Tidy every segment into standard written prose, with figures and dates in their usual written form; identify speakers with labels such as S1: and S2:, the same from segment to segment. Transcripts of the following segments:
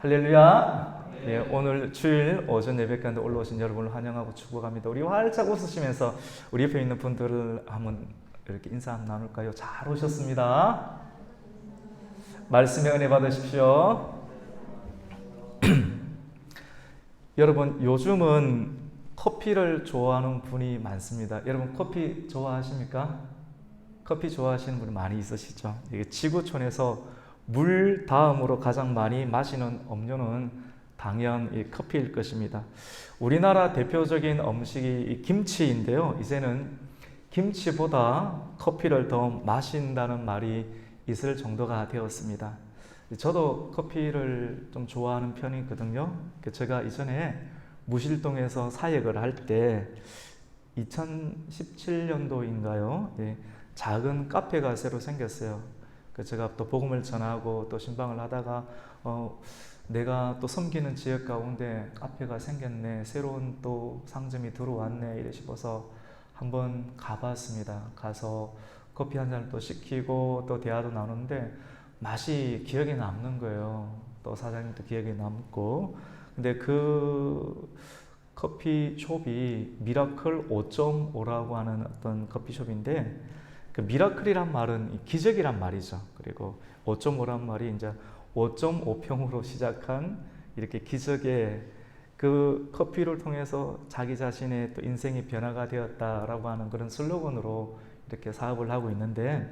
S1: 할렐루야. 네, 오늘 주일 오전 예배 가운데 올라오신 여러분을 환영하고 축복합니다. 우리 활짝 웃으시면서 우리 옆에 있는 분들을 한번 이렇게 인사 한번 나눌까요? 잘 오셨습니다. 말씀의 은혜 받으십시오. 여러분, 요즘은 커피를 좋아하는 분이 많습니다. 여러분, 커피 좋아하십니까? 커피 좋아하시는 분이 많이 있으시죠? 이게 지구촌에서 물 다음으로 가장 많이 마시는 음료는 당연 이 커피일 것입니다. 우리나라 대표적인 음식이 이 김치인데요. 이제는 김치보다 커피를 더 마신다는 말이 있을 정도가 되었습니다. 저도 커피를 좀 좋아하는 편이거든요. 제가 이전에 무실동에서 사역을 할 때 2017년도인가요? 작은 카페가 새로 생겼어요. 제가 또 복음을 전하고 또 신방을 하다가 내가 또 섬기는 지역 가운데 카페가 생겼네, 새로운 또 상점이 들어왔네 이래 싶어서 한번 가봤습니다. 가서 커피 한 잔을 또 시키고 또 대화도 나누는데 맛이 기억에 남는 거예요. 또 사장님도 기억에 남고. 근데 그 커피숍이 미라클 5.5라고 하는 어떤 커피숍인데, 그 미라클이란 말은 기적이란 말이죠. 그리고 5.5란 말이 이제 5.5평으로 시작한 이렇게 기적의 그 커피를 통해서 자기 자신의 또 인생이 변화가 되었다라고 하는 그런 슬로건으로 이렇게 사업을 하고 있는데,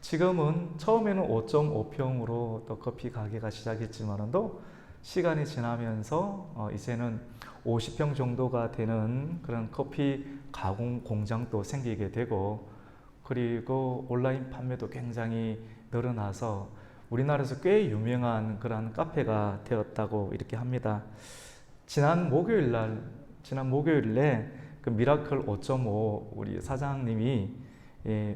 S1: 지금은 처음에는 5.5평으로 또 커피 가게가 시작했지만도 시간이 지나면서 이제는 50평 정도가 되는 그런 커피 가공 공장도 생기게 되고, 그리고 온라인 판매도 굉장히 늘어나서 우리나라에서 꽤 유명한 그런 카페가 되었다고 이렇게 합니다. 지난 목요일에 그 미라클 5.5 우리 사장님이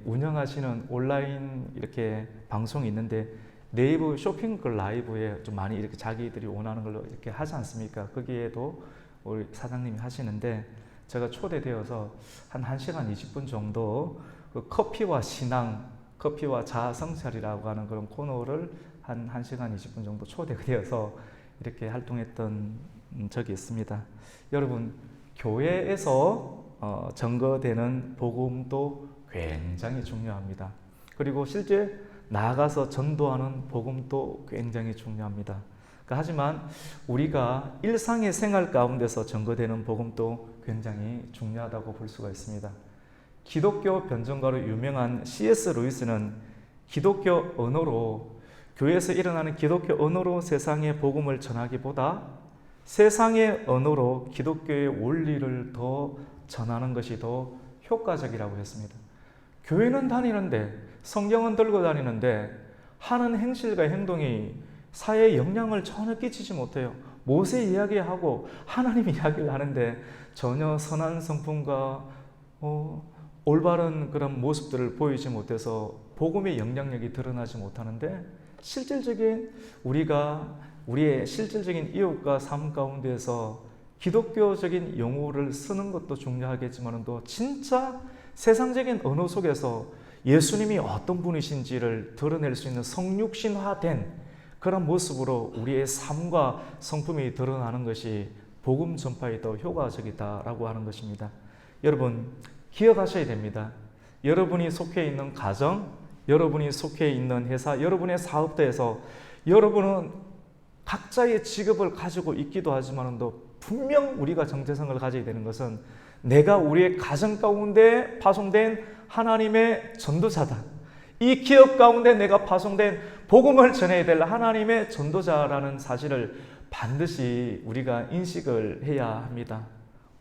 S1: 운영하시는 온라인 이렇게 방송이 있는데, 네이버 쇼핑 그 라이브에 좀 많이 이렇게 자기들이 원하는 걸로 이렇게 하지 않습니까? 거기에도 우리 사장님이 하시는데, 제가 초대되어서 한 1시간 20분 정도 그 커피와 신앙, 커피와 자아 성찰이라고 하는 그런 코너를 한 1시간 20분 정도 초대가 되어서 이렇게 활동했던 적이 있습니다. 여러분, 교회에서 전거되는 복음도 굉장히 중요합니다. 그리고 실제 나아가서 전도하는 복음도 굉장히 중요합니다. 하지만 우리가 일상의 생활 가운데서 전거되는 복음도 굉장히 중요하다고 볼 수가 있습니다. 기독교 변증가로 유명한 C.S. 루이스는 기독교 언어로, 교회에서 일어나는 기독교 언어로 세상의 복음을 전하기보다 세상의 언어로 기독교의 원리를 더 전하는 것이 더 효과적이라고 했습니다. 교회는 다니는데, 성경은 들고 다니는데 하는 행실과 행동이 사회에 영향을 전혀 끼치지 못해요. 모세 이야기하고 하나님 이야기를 하는데 전혀 선한 성품과 올바른 그런 모습들을 보이지 못해서 복음의 영향력이 드러나지 못하는데, 실질적인 우리의 실질적인 이웃과 삶 가운데서 기독교적인 용어를 쓰는 것도 중요하겠지만 또 진짜 세상적인 언어 속에서 예수님이 어떤 분이신지를 드러낼 수 있는 성육신화된 그런 모습으로 우리의 삶과 성품이 드러나는 것이 복음 전파에 더 효과적이다라고 하는 것입니다. 여러분, 기억하셔야 됩니다. 여러분이 속해 있는 가정, 여러분이 속해 있는 회사, 여러분의 사업대에서 여러분은 각자의 직업을 가지고 있기도 하지만도 분명 우리가 정체성을 가져야 되는 것은 내가 우리의 가정 가운데 파송된 하나님의 전도자다. 이 기업 가운데 내가 파송된 복음을 전해야 될 하나님의 전도자라는 사실을 반드시 우리가 인식을 해야 합니다.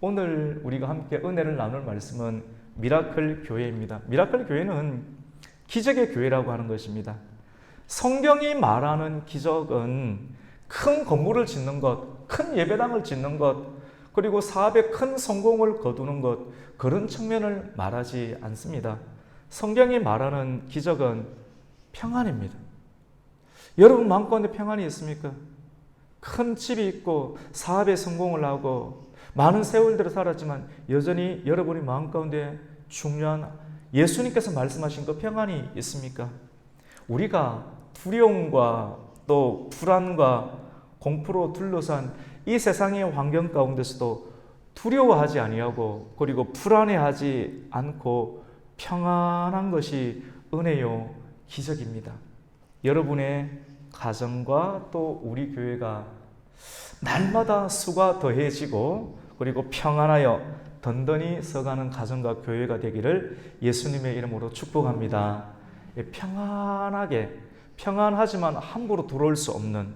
S1: 오늘 우리가 함께 은혜를 나눌 말씀은 미라클 교회입니다. 미라클 교회는 기적의 교회라고 하는 것입니다. 성경이 말하는 기적은 큰 건물을 짓는 것, 큰 예배당을 짓는 것, 그리고 사업에 큰 성공을 거두는 것, 그런 측면을 말하지 않습니다. 성경이 말하는 기적은 평안입니다. 여러분 마음 가운데 평안이 있습니까? 큰 집이 있고 사업에 성공을 하고 많은 세월들을 살았지만 여전히 여러분이 마음 가운데 중요한 예수님께서 말씀하신 그 평안이 있습니까? 우리가 두려움과 또 불안과 공포로 둘러싼 이 세상의 환경 가운데서도 두려워하지 아니하고 그리고 불안해하지 않고 평안한 것이 은혜요 기적입니다. 여러분의 가정과 또 우리 교회가 날마다 수가 더해지고 그리고 평안하여 든든히 서가는 가정과 교회가 되기를 예수님의 이름으로 축복합니다. 평안하지만 함부로 들어올 수 없는,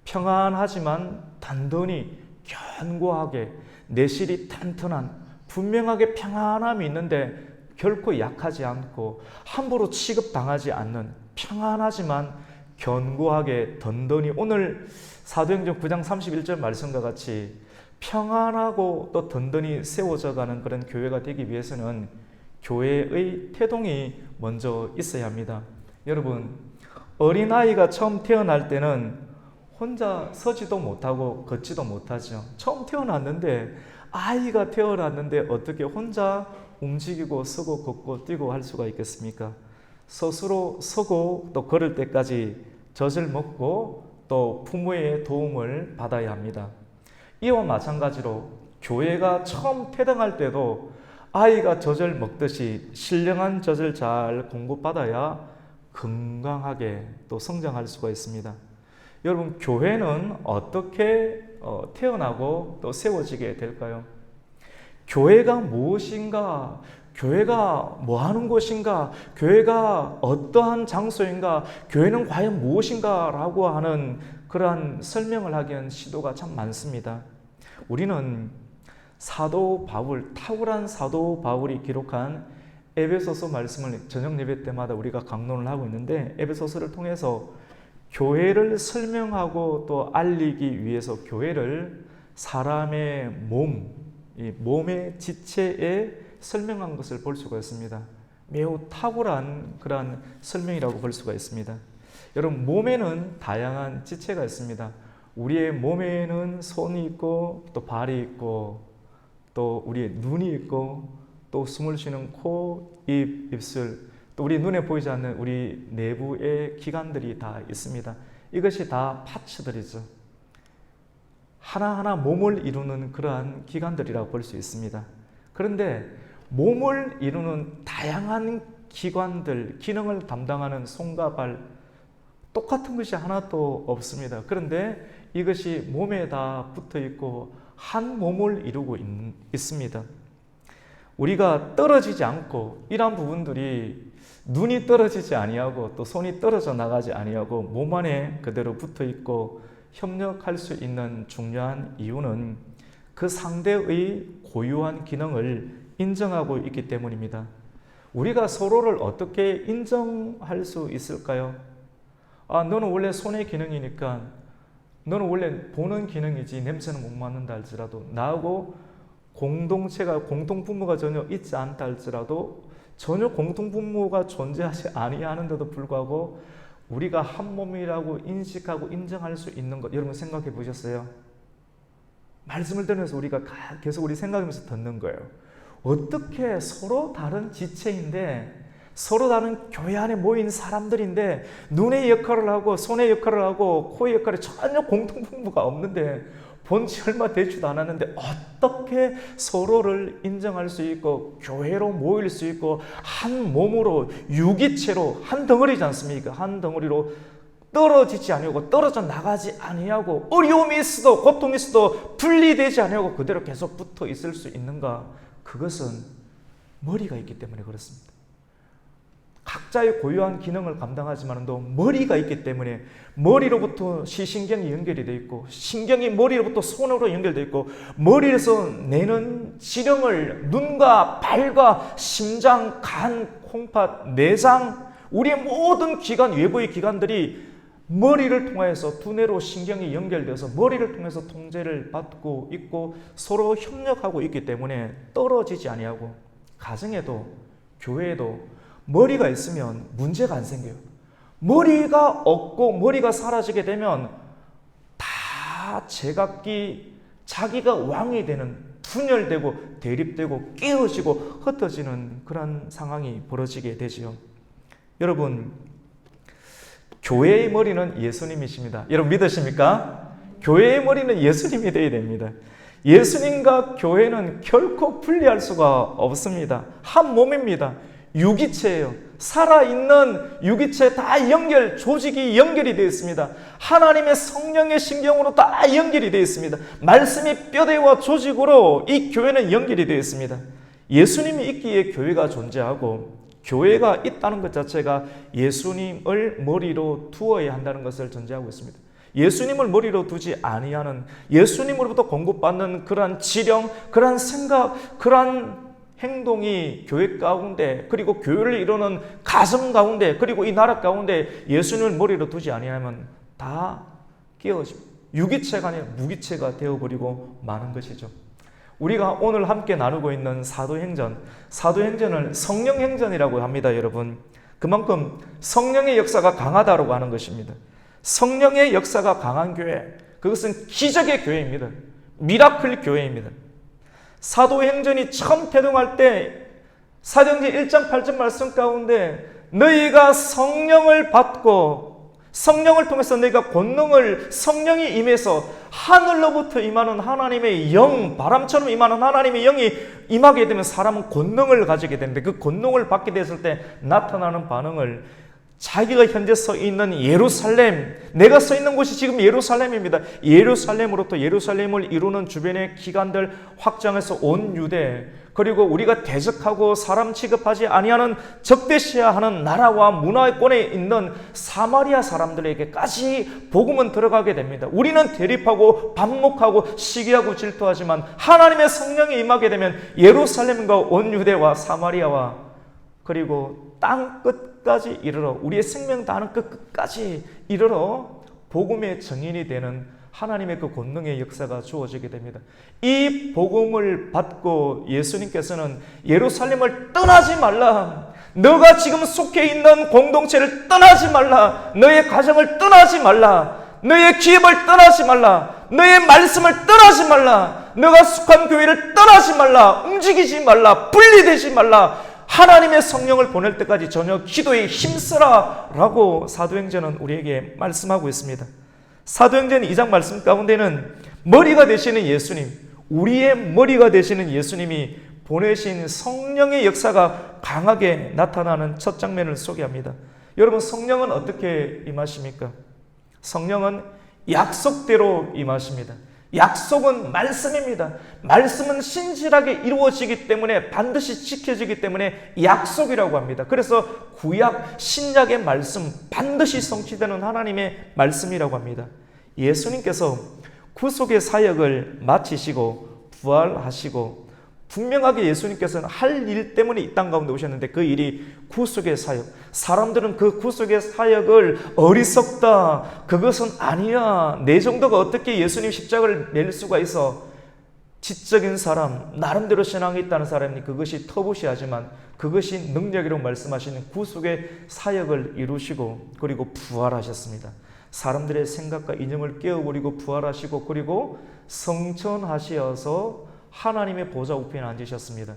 S1: 평안하지만 단단히 견고하게 내실이 탄탄한 분명하게 평안함이 있는데 결코 약하지 않고 함부로 취급당하지 않는 평안하지만 견고하게 든든히, 오늘 사도행전 9장 31절 말씀과 같이 평안하고 또 든든히 세워져가는 그런 교회가 되기 위해서는 교회의 태동이 먼저 있어야 합니다. 여러분, 어린아이가 처음 태어날 때는 혼자 서지도 못하고 걷지도 못하죠. 처음 태어났는데, 아이가 태어났는데 어떻게 혼자 움직이고 서고 걷고 뛰고 할 수가 있겠습니까? 스스로 서고 또 걸을 때까지 젖을 먹고 또 부모의 도움을 받아야 합니다. 이와 마찬가지로 교회가 처음 태동할 때도 아이가 젖을 먹듯이 신령한 젖을 잘 공급받아야 건강하게 또 성장할 수가 있습니다. 여러분, 교회는 어떻게 태어나고 또 세워지게 될까요? 교회가 무엇인가? 교회가 뭐 하는 곳인가? 교회가 어떠한 장소인가? 교회는 과연 무엇인가? 라고 하는 그러한 설명을 하기엔 시도가 참 많습니다. 우리는 사도 바울, 탁월한 사도 바울이 기록한 에베소서 말씀을 저녁 예배 때마다 우리가 강론을 하고 있는데, 에베소서를 통해서 교회를 설명하고 또 알리기 위해서 교회를 사람의 몸의 지체에 설명한 것을 볼 수가 있습니다. 매우 탁월한 그러한 설명이라고 볼 수가 있습니다. 여러분, 몸에는 다양한 지체가 있습니다. 우리의 몸에는 손이 있고 또 발이 있고 또 우리의 눈이 있고 또 숨을 쉬는 코, 입, 입술, 또 우리 눈에 보이지 않는 우리 내부의 기관들이 다 있습니다. 이것이 다 파츠들이죠. 하나하나 몸을 이루는 그러한 기관들이라고 볼 수 있습니다. 그런데 몸을 이루는 다양한 기관들, 기능을 담당하는 손과 발, 똑같은 것이 하나도 없습니다. 그런데 이것이 몸에 다 붙어 있고 한 몸을 이루고 있습니다. 우리가 떨어지지 않고 이러한 부분들이 눈이 떨어지지 아니하고 또 손이 떨어져 나가지 아니하고 몸 안에 그대로 붙어 있고 협력할 수 있는 중요한 이유는 그 상대의 고유한 기능을 인정하고 있기 때문입니다. 우리가 서로를 어떻게 인정할 수 있을까요? 너는 원래 손의 기능이니까, 너는 원래 보는 기능이지 냄새는 못 맡는다 할지라도, 나하고 공동체가, 공통분모가 전혀 있지 않다 할지라도, 전혀 공통분모가 존재하지 아니하는데도 불구하고 우리가 한 몸이라고 인식하고 인정할 수 있는 것, 여러분 생각해 보셨어요? 말씀을 들으면서 우리가 계속 우리 생각하면서 듣는 거예요. 어떻게 서로 다른 지체인데, 서로 다른 교회 안에 모인 사람들인데 눈의 역할을 하고 손의 역할을 하고 코의 역할이 전혀 공통분모가 없는데, 본지 얼마 되지도 않았는데 어떻게 서로를 인정할 수 있고 교회로 모일 수 있고 한 몸으로 유기체로 한 덩어리지 않습니까? 한 덩어리로 떨어지지 아니하고 떨어져 나가지 아니하고 어려움이 있어도 고통이 있어도 분리되지 아니하고 그대로 계속 붙어 있을 수 있는가? 그것은 머리가 있기 때문에 그렇습니다. 각자의 고유한 기능을 감당하지만도 머리가 있기 때문에 머리로부터 시신경이 연결이 되어 있고 신경이 머리로부터 손으로 연결되어 있고 머리에서 내는 지령을 눈과 발과 심장, 간, 콩팥, 내장, 우리의 모든 기관, 외부의 기관들이 머리를 통해서 두뇌로 신경이 연결돼서 머리를 통해서 통제를 받고 있고 서로 협력하고 있기 때문에 떨어지지 아니하고, 가정에도 교회에도 머리가 있으면 문제가 안 생겨요. 머리가 없고 머리가 사라지게 되면 다 제각기 자기가 왕이 되는, 분열되고 대립되고 깨어지고 흩어지는 그런 상황이 벌어지게 되지요. 여러분, 교회의 머리는 예수님이십니다. 여러분 믿으십니까? 교회의 머리는 예수님이 되어야 됩니다. 예수님과 교회는 결코 분리할 수가 없습니다. 한 몸입니다. 유기체예요. 살아있는 유기체 다 조직이 연결이 되어 있습니다. 하나님의 성령의 신경으로 다 연결이 되어 있습니다. 말씀이 뼈대와 조직으로 이 교회는 연결이 되어 있습니다. 예수님이 있기에 교회가 존재하고 교회가 있다는 것 자체가 예수님을 머리로 두어야 한다는 것을 전제하고 있습니다. 예수님을 머리로 두지 아니하는, 예수님으로부터 공급받는 그러한 지령, 그러한 생각, 그러한 행동이 교회 가운데, 그리고 교회를 이루는 가정 가운데, 그리고 이 나라 가운데 예수님을 머리로 두지 아니하면 다 깨어집니다. 유기체가 아니라 무기체가 되어버리고 마는 것이죠. 우리가 오늘 함께 나누고 있는 사도행전을 성령행전이라고 합니다, 여러분. 그만큼 성령의 역사가 강하다고 하는 것입니다. 성령의 역사가 강한 교회, 그것은 기적의 교회입니다. 미라클 교회입니다. 사도행전이 처음 태동할 때 사도행전 1장 8절 말씀 가운데 너희가 성령을 받고 성령을 통해서 너희가 권능을, 성령이 임해서 하늘로부터 임하는 하나님의 영, 바람처럼 임하는 하나님의 영이 임하게 되면 사람은 권능을 가지게 되는데, 그 권능을 받게 됐을 때 나타나는 반응을 자기가 현재 서 있는 예루살렘, 내가 서 있는 곳이 지금 예루살렘입니다. 예루살렘으로부터 예루살렘을 이루는 주변의 기관들 확장해서 온 유대, 그리고 우리가 대적하고 사람 취급하지 아니하는 적대시하는 나라와 문화권에 있는 사마리아 사람들에게까지 복음은 들어가게 됩니다. 우리는 대립하고 반목하고 시기하고 질투하지만 하나님의 성령이 임하게 되면 예루살렘과 온 유대와 사마리아와 그리고 땅 끝까지 이르러, 우리의 생명 다하는 끝까지 이르러 복음의 증인이 되는 하나님의 그 권능의 역사가 주어지게 됩니다. 이 복음을 받고 예수님께서는 예루살렘을 떠나지 말라, 너가 지금 속해 있는 공동체를 떠나지 말라, 너의 가정을 떠나지 말라, 너의 기업을 떠나지 말라, 너의 말씀을 떠나지 말라, 너가 속한 교회를 떠나지 말라, 움직이지 말라, 분리되지 말라, 하나님의 성령을 보낼 때까지 전혀 기도에 힘쓰라 라고 사도행전은 우리에게 말씀하고 있습니다. 사도행전 2장 말씀 가운데는 머리가 되시는 예수님, 우리의 머리가 되시는 예수님이 보내신 성령의 역사가 강하게 나타나는 첫 장면을 소개합니다. 여러분, 성령은 어떻게 임하십니까? 성령은 약속대로 임하십니다. 약속은 말씀입니다. 말씀은 신실하게 이루어지기 때문에, 반드시 지켜지기 때문에 약속이라고 합니다. 그래서 구약, 신약의 말씀, 반드시 성취되는 하나님의 말씀이라고 합니다. 예수님께서 구속의 사역을 마치시고 부활하시고, 분명하게 예수님께서는 할 일 때문에 이 땅 가운데 오셨는데 그 일이 구속의 사역. 사람들은 그 구속의 사역을 어리석다, 그것은 아니야, 내 정도가 어떻게 예수님 십자가를 낼 수가 있어, 지적인 사람, 나름대로 신앙이 있다는 사람이 그것이 터부시하지만 그것이 능력이라고 말씀하시는 구속의 사역을 이루시고 그리고 부활하셨습니다. 사람들의 생각과 이념을 깨어버리고 부활하시고 그리고 성천하시어서 하나님의 보좌 우편에 앉으셨습니다.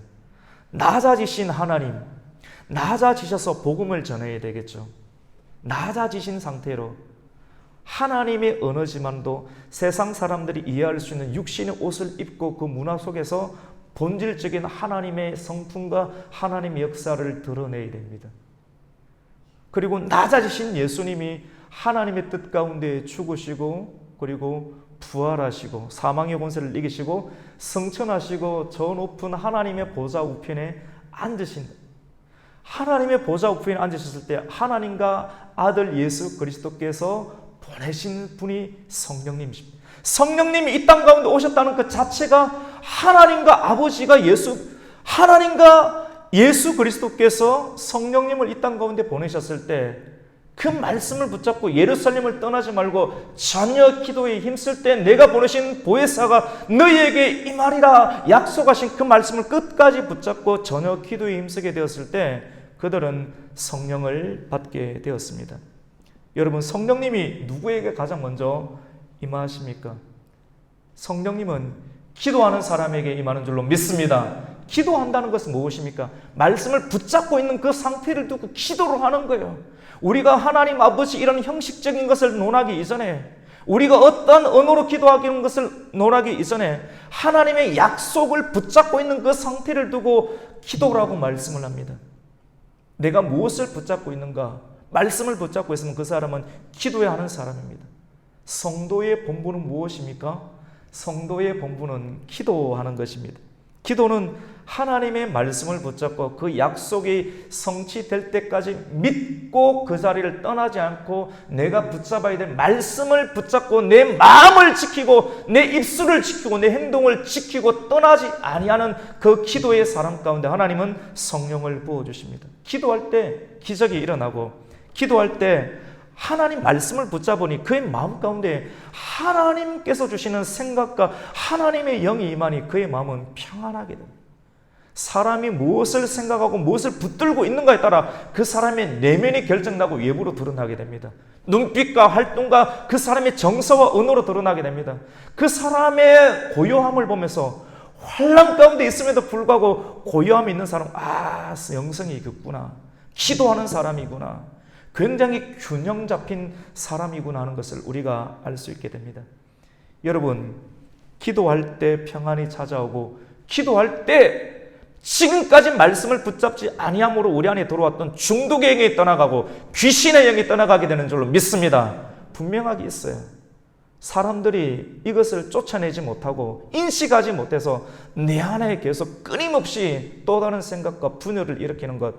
S1: 낮아지신 하나님, 낮아지셔서 복음을 전해야 되겠죠. 낮아지신 상태로 하나님의 언어지만도 세상 사람들이 이해할 수 있는 육신의 옷을 입고 그 문화 속에서 본질적인 하나님의 성품과 하나님의 역사를 드러내야 됩니다. 그리고 낮아지신 예수님이 하나님의 뜻 가운데 죽으시고 그리고 부활하시고 사망의 권세를 이기시고 승천하시고 저 높은 하나님의 보좌 우편에 앉으신다. 하나님의 보좌 우편에 앉으셨을 때 하나님과 아들 예수 그리스도께서 보내신 분이 성령님이십니다. 성령님이 이 땅 가운데 오셨다는 그 자체가 하나님과 아버지가 하나님과 예수 그리스도께서 성령님을 이 땅 가운데 보내셨을 때 그 말씀을 붙잡고 예루살렘을 떠나지 말고 전혀 기도에 힘쓸 때 내가 보내신 보혜사가 너희에게 임하리라 약속하신 그 말씀을 끝까지 붙잡고 전혀 기도에 힘쓰게 되었을 때 그들은 성령을 받게 되었습니다. 여러분, 성령님이 누구에게 가장 먼저 임하십니까? 성령님은 기도하는 사람에게 임하는 줄로 믿습니다. 기도한다는 것은 무엇입니까? 말씀을 붙잡고 있는 그 상태를 두고 기도를 하는 거예요. 우리가 하나님 아버지 이런 형식적인 것을 논하기 이전에 우리가 어떤 언어로 기도하는 것을 논하기 이전에 하나님의 약속을 붙잡고 있는 그 상태를 두고 기도라고 말씀을 합니다. 내가 무엇을 붙잡고 있는가? 말씀을 붙잡고 있으면 그 사람은 기도해야 하는 사람입니다. 성도의 본분은 무엇입니까? 성도의 본분은 기도하는 것입니다. 기도는 하나님의 말씀을 붙잡고 그 약속이 성취될 때까지 믿고 그 자리를 떠나지 않고 내가 붙잡아야 될 말씀을 붙잡고 내 마음을 지키고 내 입술을 지키고 내 행동을 지키고 떠나지 아니하는 그 기도의 사람 가운데 하나님은 성령을 부어주십니다. 기도할 때 기적이 일어나고 기도할 때 하나님 말씀을 붙잡으니 그의 마음 가운데 하나님께서 주시는 생각과 하나님의 영이 임하니 그의 마음은 평안하게 됩니다. 사람이 무엇을 생각하고 무엇을 붙들고 있는가에 따라 그 사람의 내면이 결정나고 외부로 드러나게 됩니다. 눈빛과 활동과 그 사람의 정서와 언어로 드러나게 됩니다. 그 사람의 고요함을 보면서 환난 가운데 있음에도 불구하고 고요함이 있는 사람, 영성이 있구나, 기도하는 사람이구나, 굉장히 균형 잡힌 사람이구나 하는 것을 우리가 알 수 있게 됩니다. 여러분, 기도할 때 평안이 찾아오고 기도할 때 지금까지 말씀을 붙잡지 아니함으로 우리 안에 들어왔던 중독의 영이 떠나가고 귀신의 영이 떠나가게 되는 줄로 믿습니다. 분명하게 있어요. 사람들이 이것을 쫓아내지 못하고 인식하지 못해서 내 안에 계속 끊임없이 또 다른 생각과 분열을 일으키는 것,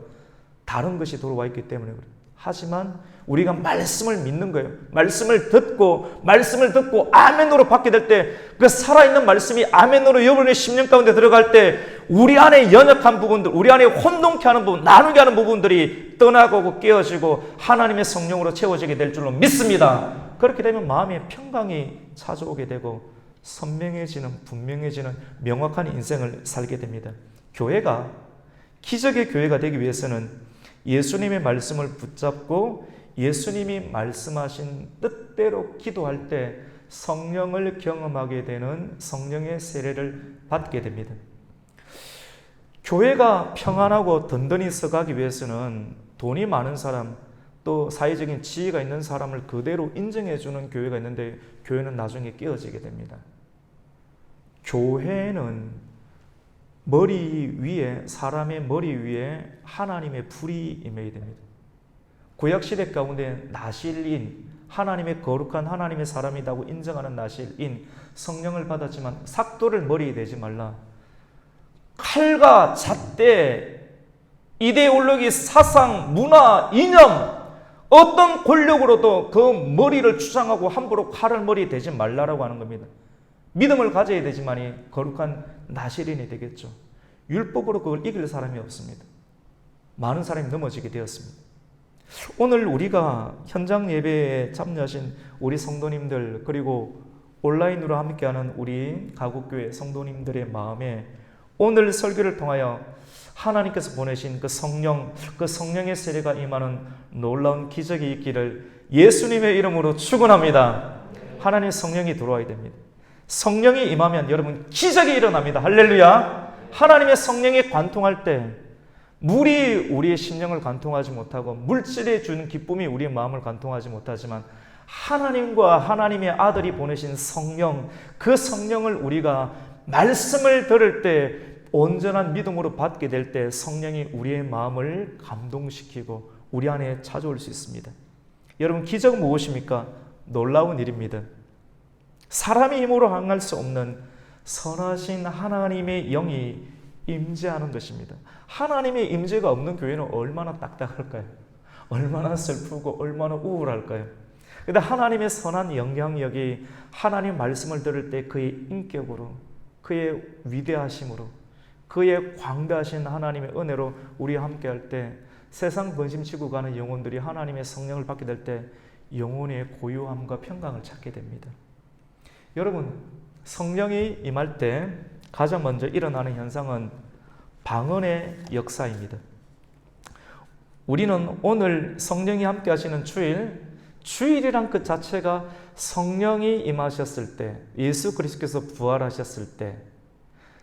S1: 다른 것이 들어와 있기 때문에 그래요. 하지만 우리가 말씀을 믿는 거예요. 말씀을 듣고 아멘으로 받게 될 때 그 살아있는 말씀이 아멘으로 여러분의 심령 가운데 들어갈 때 우리 안에 연약한 부분들, 우리 안에 혼동케 하는 부분, 나누게 하는 부분들이 떠나가고 깨어지고 하나님의 성령으로 채워지게 될 줄로 믿습니다. 그렇게 되면 마음의 평강이 찾아오게 되고 선명해지는, 분명해지는 명확한 인생을 살게 됩니다. 교회가 기적의 교회가 되기 위해서는 예수님의 말씀을 붙잡고 예수님이 말씀하신 뜻대로 기도할 때 성령을 경험하게 되는 성령의 세례를 받게 됩니다. 교회가 평안하고 든든히 서가기 위해서는 돈이 많은 사람, 또 사회적인 지위가 있는 사람을 그대로 인정해주는 교회가 있는데 교회는 나중에 깨어지게 됩니다. 교회는 머리 위에, 사람의 머리 위에 하나님의 불이 임해야 됩니다. 구약시대 가운데 나실인, 하나님의 거룩한 하나님의 사람이라고 인정하는 나실인, 성령을 받았지만 삭도를 머리에 대지 말라. 칼과 잣대, 이데올로기, 사상, 문화, 이념, 어떤 권력으로도 그 머리를 추상하고 함부로 칼을 머리에 대지 말라라고 하는 겁니다. 믿음을 가져야 되지만이 거룩한 나실인이 되겠죠. 율법으로 그걸 이길 사람이 없습니다. 많은 사람이 넘어지게 되었습니다. 오늘 우리가 현장 예배에 참여하신 우리 성도님들, 그리고 온라인으로 함께하는 우리 가곡교회 성도님들의 마음에 오늘 설교를 통하여 하나님께서 보내신 그 성령, 그 성령의 세례가 임하는 놀라운 기적이 있기를 예수님의 이름으로 축원합니다. 하나님의 성령이 들어와야 됩니다. 성령이 임하면 여러분 기적이 일어납니다. 할렐루야. 하나님의 성령이 관통할 때 물이 우리의 심령을 관통하지 못하고 물질이 주는 기쁨이 우리의 마음을 관통하지 못하지만 하나님과 하나님의 아들이 보내신 성령, 그 성령을 우리가 말씀을 들을 때 온전한 믿음으로 받게 될 때 성령이 우리의 마음을 감동시키고 우리 안에 찾아올 수 있습니다. 여러분, 기적은 무엇입니까? 놀라운 일입니다. 사람의 힘으로 행할 수 없는 선하신 하나님의 영이 임재하는 것입니다. 하나님의 임재가 없는 교회는 얼마나 딱딱할까요? 얼마나 슬프고 얼마나 우울할까요? 그런데 하나님의 선한 영향력이 하나님 말씀을 들을 때 그의 인격으로, 그의 위대하심으로, 그의 광대하신 하나님의 은혜로 우리와 함께할 때 세상 번심치고 가는 영혼들이 하나님의 성령을 받게 될 때 영혼의 고요함과 평강을 찾게 됩니다. 여러분, 성령이 임할 때 가장 먼저 일어나는 현상은 방언의 역사입니다. 우리는 오늘 성령이 함께 하시는 주일이란 그 자체가 성령이 임하셨을 때, 예수 그리스도께서 부활하셨을 때,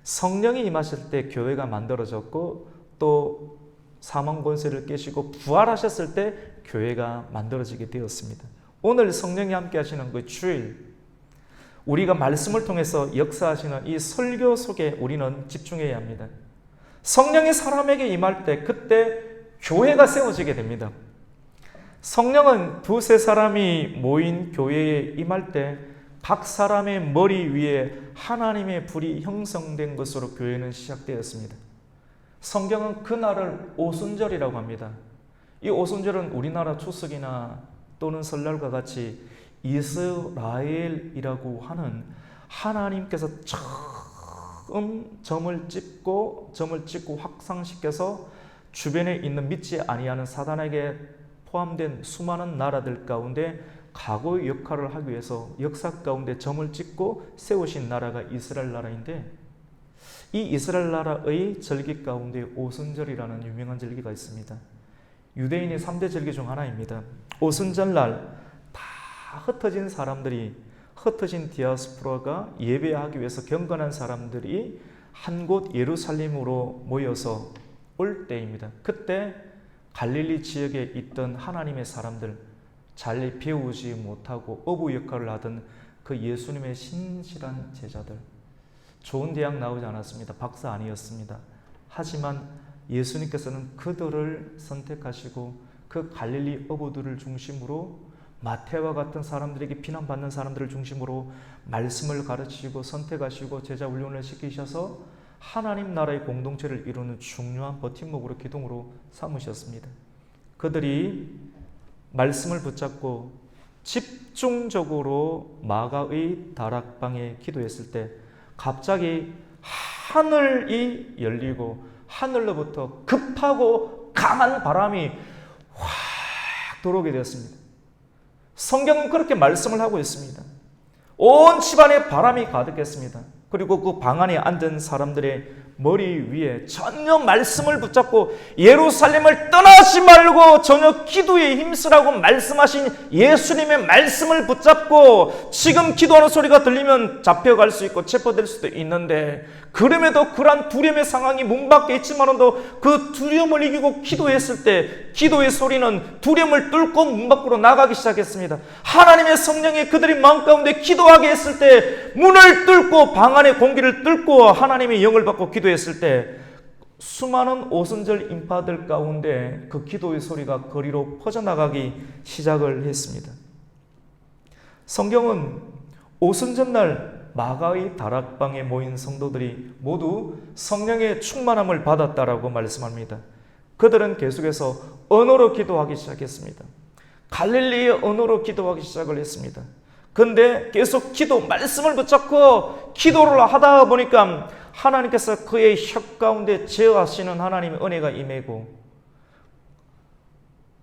S1: 성령이 임하실 때 교회가 만들어졌고 또 사망 권세를 깨시고 부활하셨을 때 교회가 만들어지게 되었습니다. 오늘 성령이 함께 하시는 그 주일, 우리가 말씀을 통해서 역사하시는 이 설교 속에 우리는 집중해야 합니다. 성령이 사람에게 임할 때 그때 교회가 세워지게 됩니다. 성령은 두세 사람이 모인 교회에 임할 때 각 사람의 머리 위에 하나님의 불이 형성된 것으로 교회는 시작되었습니다. 성경은 그날을 오순절이라고 합니다. 이 오순절은 우리나라 추석이나 또는 설날과 같이 이스라엘이라고 하는 하나님께서 처음 점을 찍고 확상시켜서 주변에 있는 믿지 아니하는 사단에게 포함된 수많은 나라들 가운데 과거의 역할을 하기 위해서 역사 가운데 점을 찍고 세우신 나라가 이스라엘 나라인데, 이 이스라엘 나라의 절기 가운데 오순절이라는 유명한 절기가 있습니다. 유대인의 3대 절기 중 하나입니다. 오순절날 다 흩어진 사람들이, 흩어진 디아스포라가 예배하기 위해서 경건한 사람들이 한 곳 예루살렘으로 모여서 올 때입니다. 그때 갈릴리 지역에 있던 하나님의 사람들, 잘 배우지 못하고 어부 역할을 하던 그 예수님의 신실한 제자들, 좋은 대학 나오지 않았습니다. 박사 아니었습니다. 하지만 예수님께서는 그들을 선택하시고 그 갈릴리 어부들을 중심으로, 마태와 같은 사람들에게 비난받는 사람들을 중심으로 말씀을 가르치시고 선택하시고 제자 훈련을 시키셔서 하나님 나라의 공동체를 이루는 중요한 버팀목으로, 기둥으로 삼으셨습니다. 그들이 말씀을 붙잡고 집중적으로 마가의 다락방에 기도했을 때 갑자기 하늘이 열리고 하늘로부터 급하고 강한 바람이 확 들어오게 되었습니다. 성경은 그렇게 말씀을 하고 있습니다. 온 집안에 바람이 가득했습니다. 그리고 그 방 안에 앉은 사람들의 머리 위에 전혀 말씀을 붙잡고 예루살렘을 떠나지 말고 전혀 기도에 힘쓰라고 말씀하신 예수님의 말씀을 붙잡고, 지금 기도하는 소리가 들리면 잡혀갈 수 있고 체포될 수도 있는데, 그럼에도 그러한 두려움의 상황이 문 밖에 있지만도 그 두려움을 이기고 기도했을 때 기도의 소리는 두려움을 뚫고 문 밖으로 나가기 시작했습니다. 하나님의 성령이 그들의 마음 가운데 기도하게 했을 때 문을 뚫고 방 안의 공기를 뚫고 하나님의 영을 받고 기도했을 때 수많은 오순절 인파들 가운데 그 기도의 소리가 거리로 퍼져나가기 시작을 했습니다. 성경은 오순절날 마가의 다락방에 모인 성도들이 모두 성령의 충만함을 받았다라고 말씀합니다. 그들은 계속해서 언어로 기도하기 시작했습니다. 갈릴리의 언어로 기도하기 시작을 했습니다. 그런데 계속 말씀을 붙잡고 기도를 하다 보니까 하나님께서 그의 혀 가운데 제어하시는 하나님의 은혜가 임하고,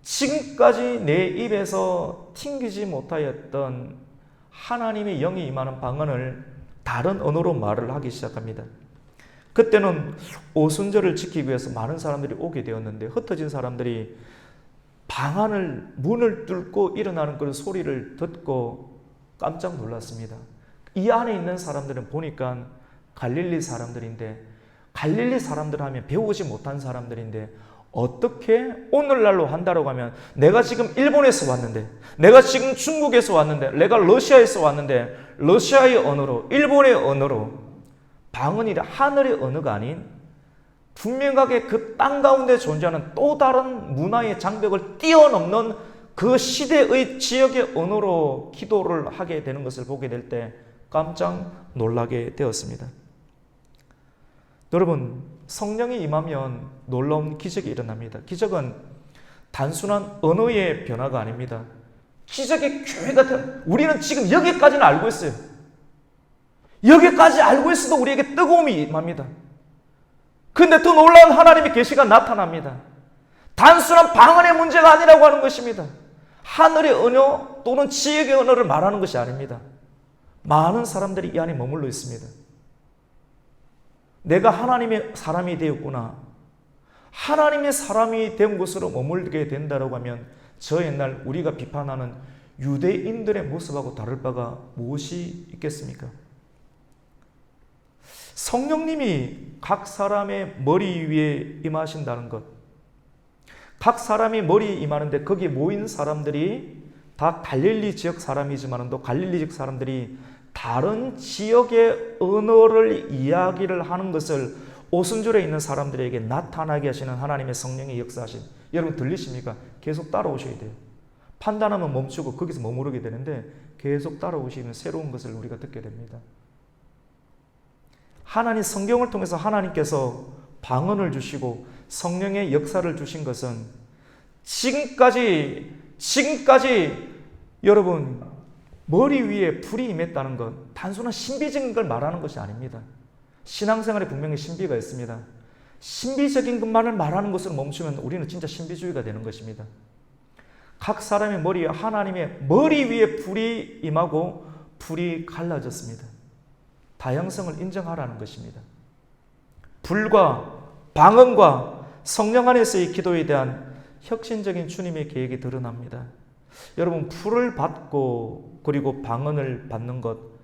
S1: 지금까지 내 입에서 튕기지 못하였던 하나님의 영이 임하는 방언을 다른 언어로 말을 하기 시작합니다. 그때는 오순절을 지키기 위해서 많은 사람들이 오게 되었는데, 흩어진 사람들이 방 안을 문을 뚫고 일어나는 그 소리를 듣고 깜짝 놀랐습니다. 이 안에 있는 사람들은 보니까 갈릴리 사람들인데, 갈릴리 사람들 하면 배우지 못한 사람들인데 어떻게 오늘날로 한다고 하면, 내가 지금 일본에서 왔는데, 내가 지금 중국에서 왔는데, 내가 러시아에서 왔는데 러시아의 언어로, 일본의 언어로, 방언이라 하늘의 언어가 아닌 분명하게 그 땅 가운데 존재하는 또 다른 문화의 장벽을 뛰어넘는 그 시대의 지역의 언어로 기도를 하게 되는 것을 보게 될 때 깜짝 놀라게 되었습니다. 여러분, 성령이 임하면 놀라운 기적이 일어납니다. 기적은 단순한 언어의 변화가 아닙니다. 기적의 교회 같은, 우리는 지금 여기까지는 알고 있어요. 여기까지 알고 있어도 우리에게 뜨거움이 임합니다. 그런데 더 놀라운 하나님의 계시가 나타납니다. 단순한 방언의 문제가 아니라고 하는 것입니다. 하늘의 언어 또는 지역의 언어를 말하는 것이 아닙니다. 많은 사람들이 이 안에 머물러 있습니다. 내가 하나님의 사람이 되었구나. 하나님의 사람이 된 곳으로 머물게 된다고 하면 저 옛날 우리가 비판하는 유대인들의 모습하고 다를 바가 무엇이 있겠습니까? 성령님이 각 사람의 머리 위에 임하신다는 것, 각 사람이 머리에 임하는데 거기에 모인 사람들이 다 갈릴리 지역 사람이지만 또 갈릴리 지역 사람들이 다른 지역의 언어를 이야기를 하는 것을 오순절에 있는 사람들에게 나타나게 하시는 하나님의 성령의 역사하신, 여러분 들리십니까? 계속 따라오셔야 돼요. 판단하면 멈추고 거기서 머무르게 되는데 계속 따라오시는 새로운 것을 우리가 듣게 됩니다. 하나님 성경을 통해서 하나님께서 방언을 주시고 성령의 역사를 주신 것은 지금까지 여러분 머리 위에 불이 임했다는 것, 단순한 신비적인 걸 말하는 것이 아닙니다. 신앙생활에 분명히 신비가 있습니다. 신비적인 것만을 말하는 것으로 멈추면 우리는 진짜 신비주의가 되는 것입니다. 각 사람의 머리에 하나님의 머리 위에 불이 임하고 불이 갈라졌습니다. 다양성을 인정하라는 것입니다. 불과 방언과 성령 안에서의 기도에 대한 혁신적인 주님의 계획이 드러납니다. 여러분, 불을 받고 그리고 방언을 받는 것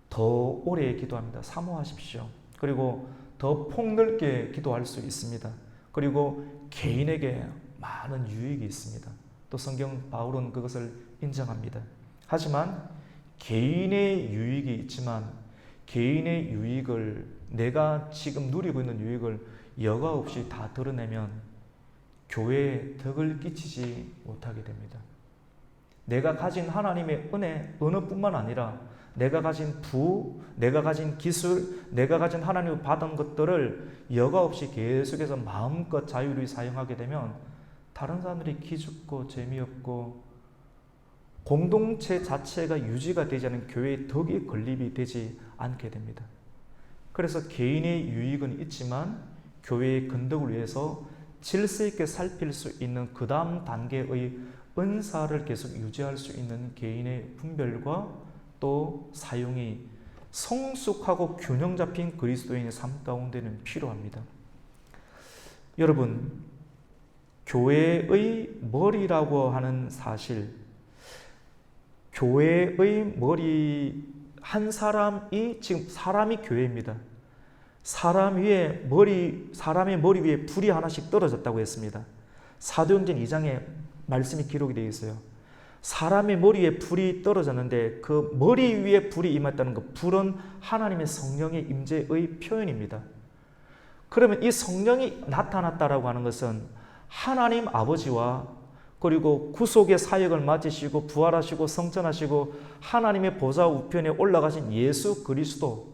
S1: 더 오래 기도합니다. 사모하십시오. 그리고 더 폭넓게 기도할 수 있습니다. 그리고 개인에게 많은 유익이 있습니다. 또 성경 바울은 그것을 인정합니다. 하지만 개인의 유익이 있지만 개인의 유익을, 내가 지금 누리고 있는 유익을 여과 없이 다 드러내면 교회에 덕을 끼치지 못하게 됩니다. 내가 가진 하나님의 은혜, 언어뿐만 아니라 내가 가진 부, 내가 가진 기술, 내가 가진 하나님을 받은 것들을 여과 없이 계속해서 마음껏 자유로이 사용하게 되면 다른 사람들이 기죽고 재미없고 공동체 자체가 유지가 되지 않은 교회의 덕이 건립이 되지 않게 됩니다. 그래서 개인의 유익은 있지만 교회의 근덕을 위해서 질서 있게 살필 수 있는 그 다음 단계의 은사를 계속 유지할 수 있는 개인의 분별과 또 사용이 성숙하고 균형 잡힌 그리스도인의 삶 가운데는 필요합니다. 여러분, 교회의 머리라고 하는 사실, 교회의 머리, 한 사람이, 지금 사람이 교회입니다. 사람의 머리 위에 불이 하나씩 떨어졌다고 했습니다. 사도행전 2장에 말씀이 기록이 되어 있어요. 사람의 머리에 불이 떨어졌는데 그 머리 위에 불이 임했다는 것, 불은 하나님의 성령의 임재의 표현입니다. 그러면 이 성령이 나타났다라고 하는 것은 하나님 아버지와 그리고 구속의 사역을 맡으시고 부활하시고 성천하시고 하나님의 보좌 우편에 올라가신 예수 그리스도,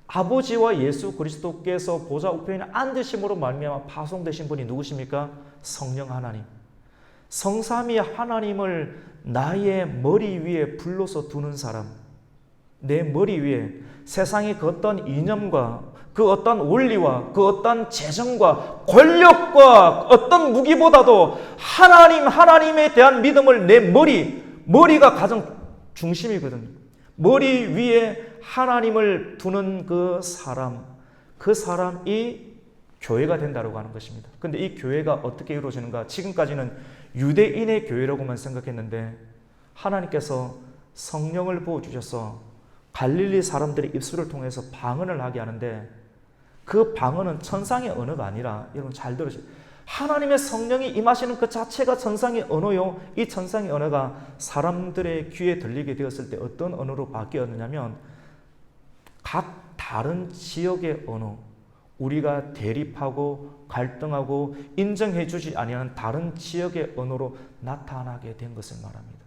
S1: 아버지와 예수 그리스도께서 보좌 우편에 앉으심으로 말미암아 파송되신 분이 누구십니까? 성령 하나님. 성삼위 하나님을 나의 머리 위에 불러서 두는 사람, 내 머리 위에 세상의 그 어떤 이념과 그 어떤 원리와 그 어떤 재정과 권력과 어떤 무기보다도 하나님에 대한 믿음을, 내 머리가 가장 중심이거든요. 머리 위에 하나님을 두는 그 사람이 교회가 된다고 하는 것입니다. 근데 이 교회가 어떻게 이루어지는가? 지금까지는 유대인의 교회라고만 생각했는데 하나님께서 성령을 부어주셔서 갈릴리 사람들의 입술을 통해서 방언을 하게 하는데 그 방언은 천상의 언어가 아니라, 여러분 잘 들으세요. 하나님의 성령이 임하시는 그 자체가 천상의 언어요. 이 천상의 언어가 사람들의 귀에 들리게 되었을 때 어떤 언어로 바뀌었느냐면 각 다른 지역의 언어, 우리가 대립하고 갈등하고 인정해 주지 아니하는 다른 지역의 언어로 나타나게 된 것을 말합니다.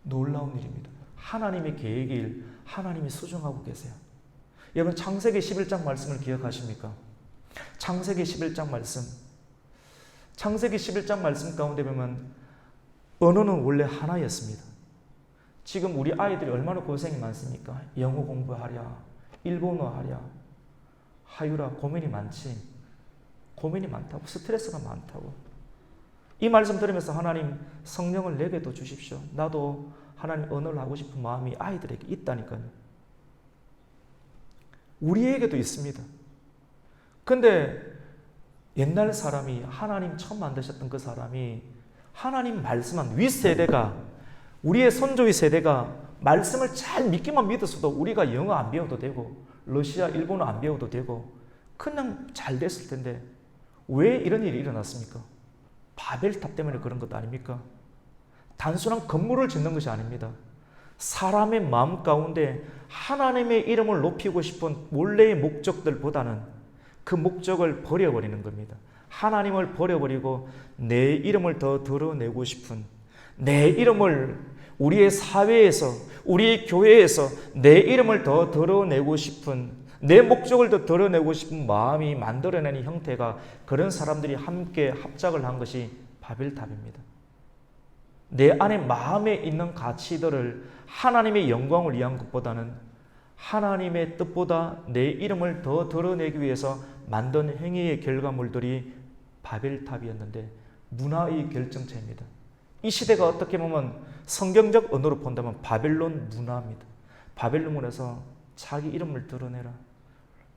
S1: 놀라운 일입니다. 하나님의 계획일, 하나님이 수정하고 계세요. 여러분 창세기 11장 말씀을 기억하십니까? 창세기 11장 말씀. 창세기 11장 말씀 가운데 보면 언어는 원래 하나였습니다. 지금 우리 아이들이 얼마나 고생이 많습니까? 영어 공부하랴, 일본어 하랴, 하유라, 고민이 많지. 고민이 많다고, 스트레스가 많다고. 이 말씀 들으면서 하나님 성령을 내게도 주십시오. 나도 하나님 언어를 하고 싶은 마음이 아이들에게 있다니까요. 우리에게도 있습니다. 근데 옛날 사람이, 하나님 처음 만드셨던 그 사람이 하나님 말씀한 윗세대가, 우리의 선조의 세대가 말씀을 잘 믿기만 믿었어도 우리가 영어 안 배워도 되고 러시아, 일본어 안 배워도 되고 그냥 잘 됐을 텐데 왜 이런 일이 일어났습니까? 바벨탑 때문에 그런 것 아닙니까? 단순한 건물을 짓는 것이 아닙니다. 사람의 마음 가운데 하나님의 이름을 높이고 싶은 원래의 목적들보다는 그 목적을 버려버리는 겁니다. 하나님을 버려버리고 내 이름을 더 드러내고 싶은, 내 이름을 우리의 사회에서, 우리의 교회에서 내 이름을 더 드러내고 싶은, 내 목적을 더 드러내고 싶은 마음이 만들어내는 형태가, 그런 사람들이 함께 합작을 한 것이 바벨탑입니다. 내 안에 마음에 있는 가치들을 하나님의 영광을 위한 것보다는 하나님의 뜻보다 내 이름을 더 드러내기 위해서 만든 행위의 결과물들이 바벨탑이었는데, 문화의 결정체입니다. 이 시대가 어떻게 보면 성경적 언어로 본다면 바벨론 문화입니다. 바벨론 문화에서 자기 이름을 드러내라.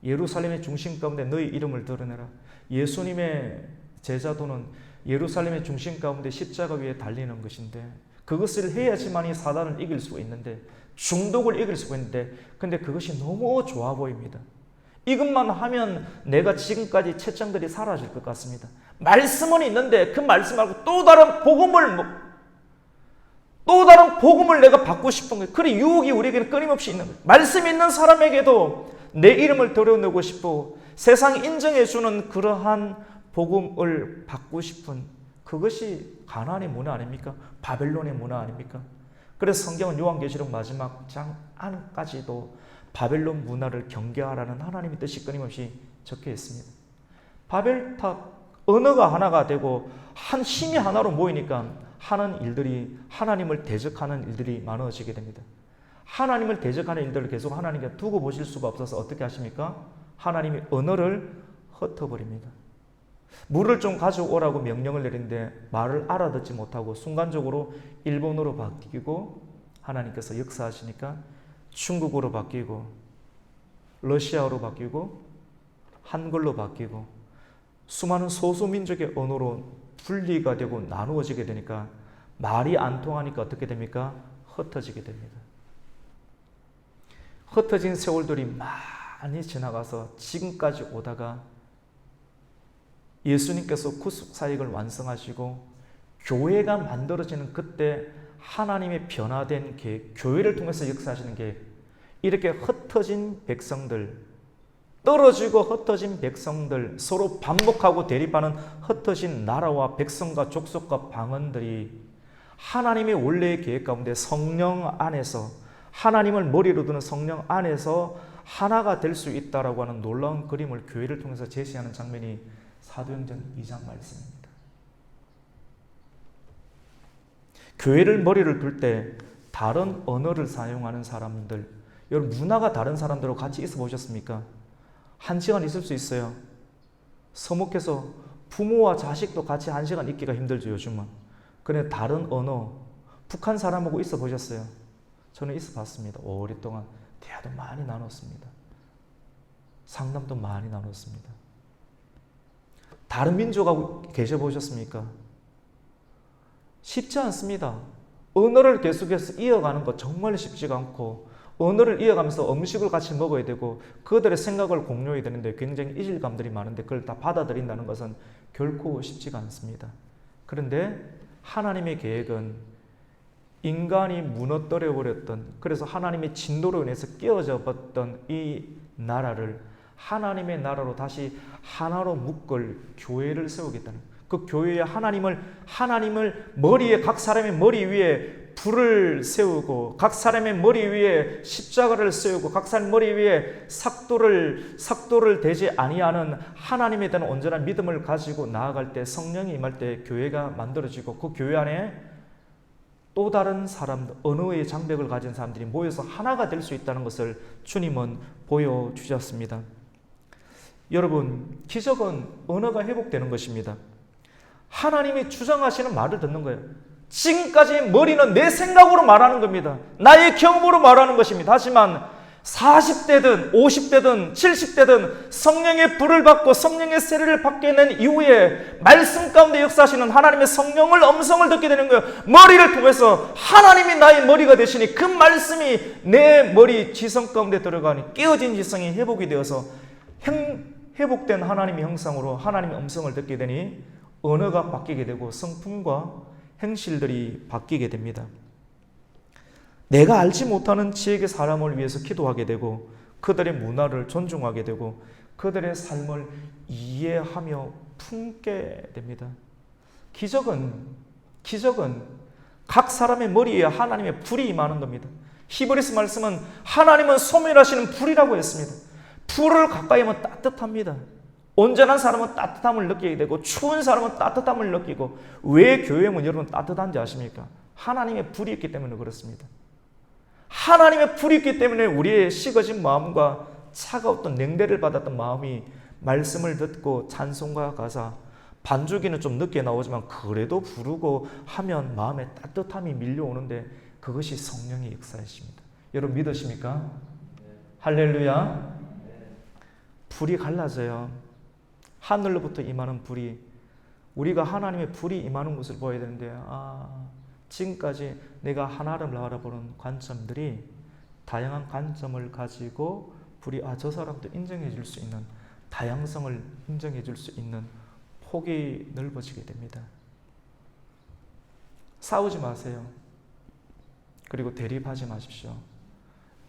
S1: 예루살렘의 중심 가운데 너희 이름을 드러내라. 예수님의 제자도는 예루살렘의 중심 가운데 십자가 위에 달리는 것인데, 그것을 해야지만이 사단을 이길 수가 있는데, 중독을 이길 수가 있는데, 근데 그것이 너무 좋아 보입니다. 이것만 하면 내가 지금까지 채점들이 사라질 것 같습니다. 말씀은 있는데 그 말씀 말고 또 다른 복음을 내가 받고 싶은 거예요. 그래, 유혹이 우리에게는 끊임없이 있는 거예요. 말씀 있는 사람에게도 내 이름을 드러내고 싶고 세상이 인정해주는 그러한 복음을 받고 싶은, 그것이 가나안의 문화 아닙니까? 바벨론의 문화 아닙니까? 그래서 성경은 요한계시록 마지막 장 안까지도 바벨론 문화를 경계하라는 하나님의 뜻이 끊임없이 적혀 있습니다. 바벨탑 언어가 하나가 되고 한 힘이 하나로 모이니까 하는 일들이, 하나님을 대적하는 일들이 많아지게 됩니다. 하나님을 대적하는 일들을 계속 하나님께 두고 보실 수가 없어서 어떻게 하십니까? 하나님의 언어를 흩어버립니다. 물을 좀 가져오라고 명령을 내리는데 말을 알아듣지 못하고 순간적으로 일본어로 바뀌고, 하나님께서 역사하시니까 중국어로 바뀌고 러시아어로 바뀌고 한글로 바뀌고 수많은 소수민족의 언어로 분리가 되고 나누어지게 되니까 말이 안 통하니까 어떻게 됩니까? 흩어지게 됩니다. 흩어진 세월들이 많이 지나가서 지금까지 오다가 예수님께서 구속사역을 완성하시고 교회가 만들어지는 그때 하나님의 변화된 계획, 교회를 통해서 역사하시는 계획, 이렇게 흩어진 백성들, 떨어지고 흩어진 백성들, 서로 반목하고 대립하는 흩어진 나라와 백성과 족속과 방언들이 하나님의 원래의 계획 가운데 성령 안에서, 하나님을 머리로 두는 성령 안에서 하나가 될 수 있다라고 하는 놀라운 그림을 교회를 통해서 제시하는 장면이 사도행전 2장 말씀입니다. 교회를 머리를 둘 때 다른 언어를 사용하는 사람들, 여러분 문화가 다른 사람들하고 같이 있어 보셨습니까? 한 시간 있을 수 있어요. 서먹해서 부모와 자식도 같이 한 시간 있기가 힘들죠, 요즘은. 그런데 다른 언어, 북한 사람하고 있어 보셨어요? 저는 있어 봤습니다. 오랫동안 대화도 많이 나눴습니다. 상담도 많이 나눴습니다. 다른 민족하고 계셔 보셨습니까? 쉽지 않습니다. 언어를 계속해서 이어가는 것 정말 쉽지가 않고, 언어를 이어가면서 음식을 같이 먹어야 되고 그들의 생각을 공유해야 되는데 굉장히 이질감들이 많은데 그걸 다 받아들인다는 것은 결코 쉽지가 않습니다. 그런데 하나님의 계획은 인간이 무너뜨려 버렸던, 그래서 하나님의 진노로 인해서 깨어져 버렸던 이 나라를 하나님의 나라로 다시 하나로 묶을 교회를 세우겠다는, 그 교회에 하나님을 머리에, 각 사람의 머리 위에 불을 세우고 각 사람의 머리 위에 십자가를 세우고 각 사람의 머리 위에 삭도를 대지 아니하는 하나님에 대한 온전한 믿음을 가지고 나아갈 때, 성령이 임할 때 교회가 만들어지고 그 교회 안에 또 다른 사람들, 언어의 장벽을 가진 사람들이 모여서 하나가 될 수 있다는 것을 주님은 보여주셨습니다. 여러분, 기적은 언어가 회복되는 것입니다. 하나님이 주장하시는 말을 듣는 거예요. 지금까지 머리는 내 생각으로 말하는 겁니다. 나의 경험으로 말하는 것입니다. 하지만 40대든 50대든 70대든 성령의 불을 받고 성령의 세례를 받게 된 이후에 말씀 가운데 역사하시는 하나님의 성령을, 음성을 듣게 되는 거예요. 머리를 통해서 하나님이 나의 머리가 되시니 그 말씀이 내 머리 지성 가운데 들어가니 깨어진 지성이 회복이 되어서 회복된 하나님의 형상으로 하나님의 음성을 듣게 되니 언어가 바뀌게 되고 성품과 행실들이 바뀌게 됩니다. 내가 알지 못하는 지역의 사람을 위해서 기도하게 되고 그들의 문화를 존중하게 되고 그들의 삶을 이해하며 품게 됩니다. 기적은 각 사람의 머리에 하나님의 불이 임하는 겁니다. 히브리서 말씀은 하나님은 소멸하시는 불이라고 했습니다. 불을 가까이 하면 따뜻합니다. 온전한 사람은 따뜻함을 느끼게 되고 추운 사람은 따뜻함을 느끼고, 왜 교회는 여러분 따뜻한지 아십니까? 하나님의 불이 있기 때문에 그렇습니다. 하나님의 불이 있기 때문에 우리의 식어진 마음과 차가웠던 냉대를 받았던 마음이 말씀을 듣고 찬송과 가사, 반주기는 좀 늦게 나오지만 그래도 부르고 하면 마음에 따뜻함이 밀려오는데 그것이 성령의 역사이십니다. 여러분 믿으십니까? 할렐루야. 불이 갈라져요. 하늘로부터 임하는 불이, 우리가 하나님의 불이 임하는 것을 보아야 되는데 지금까지 내가 하나님을 알아보는 관점들이 다양한 관점을 가지고 불이 저 사람도 인정해 줄 수 있는, 다양성을 인정해 줄 수 있는 폭이 넓어지게 됩니다. 싸우지 마세요. 그리고 대립하지 마십시오.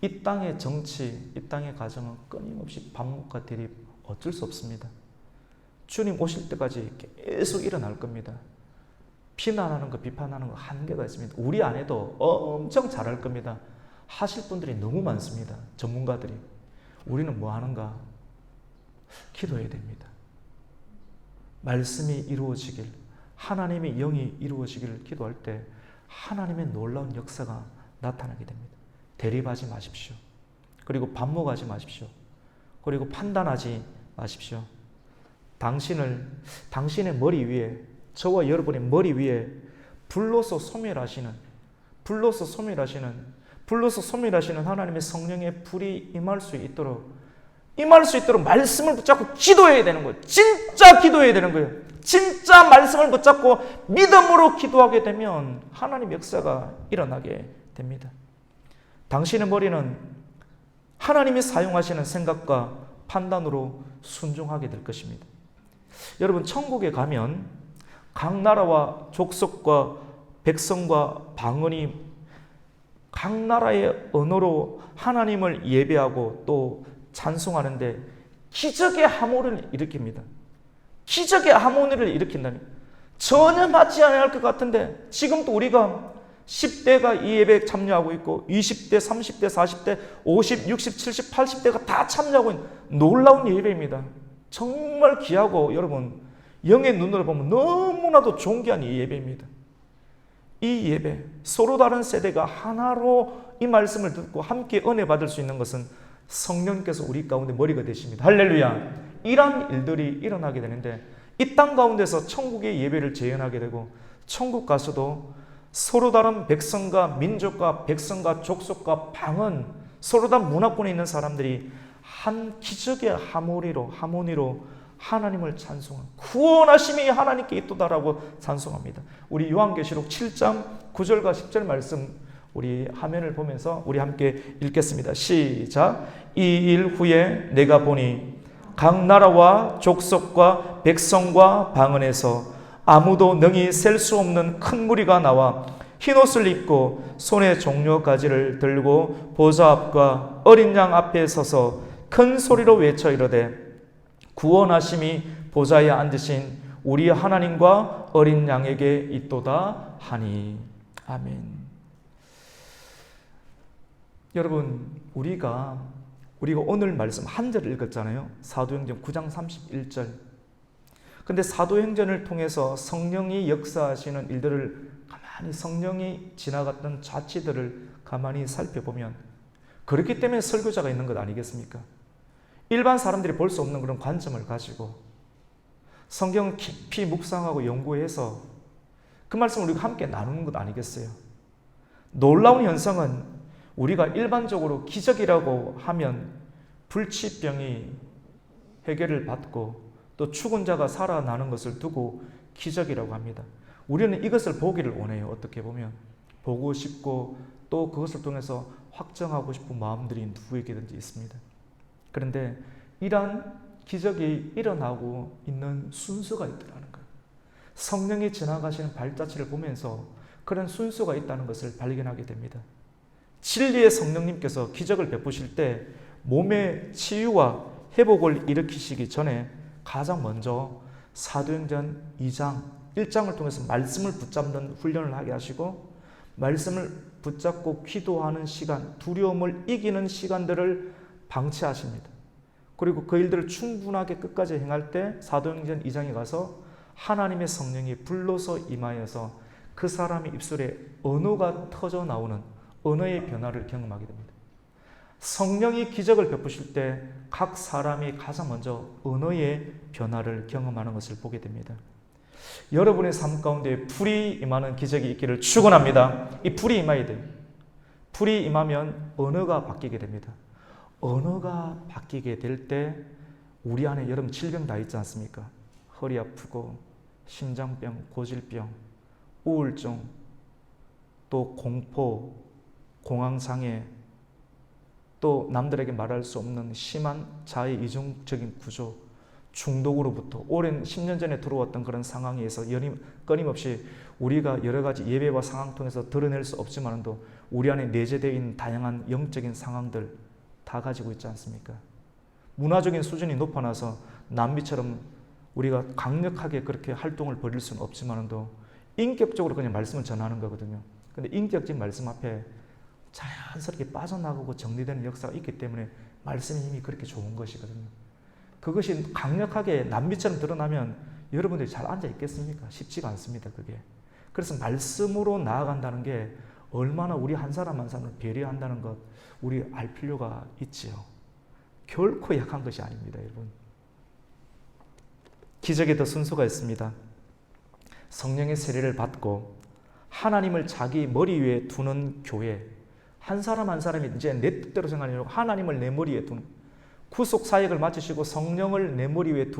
S1: 이 땅의 정치, 이 땅의 가정은 끊임없이 반목과 대립 어쩔 수 없습니다. 주님 오실 때까지 계속 일어날 겁니다. 비난하는 거, 비판하는 거 한계가 있습니다. 우리 안에도 엄청 잘할 겁니다. 하실 분들이 너무 많습니다. 전문가들이. 우리는 뭐 하는가? 기도해야 됩니다. 말씀이 이루어지길, 하나님의 영이 이루어지기를 기도할 때 하나님의 놀라운 역사가 나타나게 됩니다. 대립하지 마십시오. 그리고 반목하지 마십시오. 그리고 판단하지 마십시오. 당신의 머리 위에, 저와 여러분의 머리 위에 불로서 소멸하시는 하나님의 성령의 불이 임할 수 있도록 말씀을 붙잡고 기도해야 되는 거예요. 진짜 기도해야 되는 거예요. 진짜 말씀을 붙잡고 믿음으로 기도하게 되면 하나님 역사가 일어나게 됩니다. 당신의 머리는 하나님이 사용하시는 생각과 판단으로 순종하게 될 것입니다. 여러분, 천국에 가면 각 나라와 족속과 백성과 방언이 각 나라의 언어로 하나님을 예배하고 또 찬송하는데 기적의 하모니를 일으킵니다. 기적의 하모니를 일으킨다니 전혀 맞지 않을 것 같은데, 지금도 우리가 10대가 이 예배에 참여하고 있고 20대, 30대, 40대, 50, 60, 70, 80대가 다 참여하고 있는 놀라운 예배입니다. 정말 귀하고 여러분 영의 눈으로 보면 너무나도 존귀한 이 예배입니다. 이 예배, 서로 다른 세대가 하나로 이 말씀을 듣고 함께 은혜 받을 수 있는 것은 성령께서 우리 가운데 머리가 되십니다. 할렐루야. 이러한 일들이 일어나게 되는데 이 땅 가운데서 천국의 예배를 재현하게 되고, 천국 가서도 서로 다른 백성과 민족과 백성과 족속과 방언, 서로 다른 문화권에 있는 사람들이 한 기적의 하모니로 하나님을 찬송하는, 구원하심이 하나님께 있도다라고 찬송합니다. 우리 요한계시록 7장 9절과 10절 말씀 우리 화면을 보면서 우리 함께 읽겠습니다. 시작. 이 일 후에 내가 보니 각 나라와 족속과 백성과 방언에서 아무도 능히 셀 수 없는 큰 무리가 나와 흰옷을 입고 손에 종려가지를 들고 보좌 앞과 어린 양 앞에 서서 큰 소리로 외쳐 이르되 구원하심이 보좌에 앉으신 우리 하나님과 어린 양에게 있도다 하니. 아멘. 여러분, 우리가 오늘 말씀 한 절을 읽었잖아요. 사도행전 9장 31절. 근데 사도행전을 통해서 성령이 역사하시는 일들을 가만히, 성령이 지나갔던 자취들을 가만히 살펴보면, 그렇기 때문에 설교자가 있는 것 아니겠습니까? 일반 사람들이 볼 수 없는 그런 관점을 가지고 성경을 깊이 묵상하고 연구해서 그 말씀을 우리가 함께 나누는 것 아니겠어요? 놀라운 현상은 우리가 일반적으로 기적이라고 하면 불치병이 해결을 받고 또 죽은 자가 살아나는 것을 두고 기적이라고 합니다. 우리는 이것을 보기를 원해요. 어떻게 보면 보고 싶고 또 그것을 통해서 확정하고 싶은 마음들이 누구에게든지 있습니다. 그런데 이러한 기적이 일어나고 있는 순서가 있더라는 거예요. 성령이 지나가시는 발자취를 보면서 그런 순수가 있다는 것을 발견하게 됩니다. 진리의 성령님께서 기적을 베푸실 때 몸의 치유와 회복을 일으키시기 전에 가장 먼저 사도행전 2장, 1장을 통해서 말씀을 붙잡는 훈련을 하게 하시고 말씀을 붙잡고 기도하는 시간, 두려움을 이기는 시간들을 방치하십니다. 그리고 그 일들을 충분하게 끝까지 행할 때 사도행전 2장에 가서 하나님의 성령이 불로서 임하여서 그 사람의 입술에 언어가 터져 나오는 언어의 변화를 경험하게 됩니다. 성령이 기적을 베푸실 때 각 사람이 가장 먼저 언어의 변화를 경험하는 것을 보게 됩니다. 여러분의 삶 가운데 불이 임하는 기적이 있기를 축원합니다. 이 불이 임해야 돼요. 불이 임하면 언어가 바뀌게 됩니다. 언어가 바뀌게 될 때 우리 안에 여러분 질병 다 있지 않습니까? 허리 아프고 심장병, 고질병, 우울증, 또 공포, 공황장애, 또 남들에게 말할 수 없는 심한 자의 이중적인 구조, 중독으로부터 오랜 10년 전에 들어왔던 그런 상황에서 끊임없이 우리가 여러 가지 예배와 상황 통해서 드러낼 수 없지만도 우리 안에 내재되어 있는 다양한 영적인 상황들 다 가지고 있지 않습니까? 문화적인 수준이 높아나서 남미처럼 우리가 강력하게 그렇게 활동을 벌일 수는 없지만도 인격적으로 그냥 말씀을 전하는 거거든요. 근데 인격적인 말씀 앞에 자연스럽게 빠져나가고 정리되는 역사가 있기 때문에 말씀의 힘이 그렇게 좋은 것이거든요. 그것이 강력하게 남미처럼 드러나면 여러분들이 잘 앉아 있겠습니까? 쉽지가 않습니다, 그게. 그래서 말씀으로 나아간다는 게 얼마나 우리 한 사람 한 사람을 배려한다는 것, 우리 알 필요가 있지요. 결코 약한 것이 아닙니다, 여러분. 기적에 더 순서가 있습니다. 성령의 세례를 받고 하나님을 자기 머리 위에 두는 교회. 한 사람 한 사람이 이제 내 뜻대로 생각하지 말고 하나님을 내 머리에 두는 구속 사역을 마치시고 성령을 내 머리 위에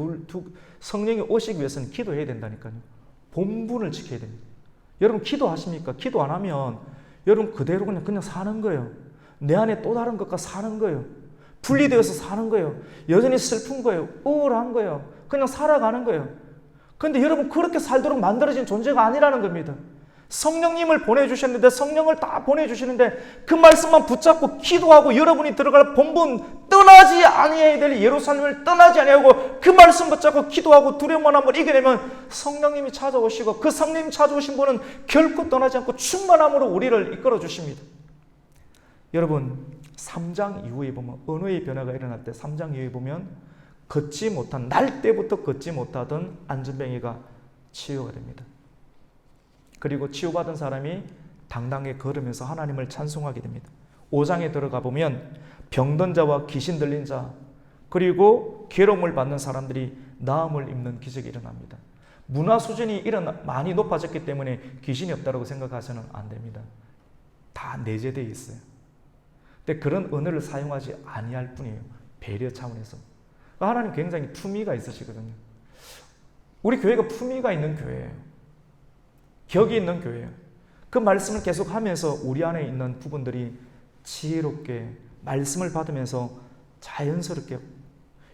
S1: 성령이 오시기 위해서는 기도해야 된다니까요. 본분을 지켜야 됩니다. 여러분 기도하십니까? 기도 안 하면 여러분 그대로 그냥 사는 거예요. 내 안에 또 다른 것과 사는 거예요. 분리되어서 사는 거예요. 여전히 슬픈 거예요. 우울한 거예요. 그냥 살아가는 거예요. 그런데 여러분 그렇게 살도록 만들어진 존재가 아니라는 겁니다. 성령님을 보내주셨는데 성령을 다 보내주시는데 그 말씀만 붙잡고 기도하고 여러분이 들어갈 본분 떠나지 아니해야 될 예루살렘을 떠나지 아니하고 그 말씀 붙잡고 기도하고 두려움만 한번 이겨내면 성령님이 찾아오시고 그 성령님 찾아오신 분은 결코 떠나지 않고 충만함으로 우리를 이끌어 주십니다. 여러분 3장 이후에 보면 언어의 변화가 일어날 때 3장 이후에 보면 걷지 못한 날 때부터 걷지 못하던 안전뱅이가 치유가 됩니다. 그리고 치유받은 사람이 당당히 걸으면서 하나님을 찬송하게 됩니다. 5장에 들어가 보면 병든 자와 귀신 들린 자 그리고 괴로움을 받는 사람들이 나음을 입는 기적이 일어납니다. 문화 수준이 많이 높아졌기 때문에 귀신이 없다고 생각하셔는 안 됩니다. 다 내재되어 있어요. 근데 그런 언어를 사용하지 아니할 뿐이에요. 배려 차원에서. 하나님 굉장히 품위가 있으시거든요. 우리 교회가 품위가 있는 교회예요. 격이 있는 교회예요. 그 말씀을 계속하면서 우리 안에 있는 부분들이 지혜롭게 말씀을 받으면서 자연스럽게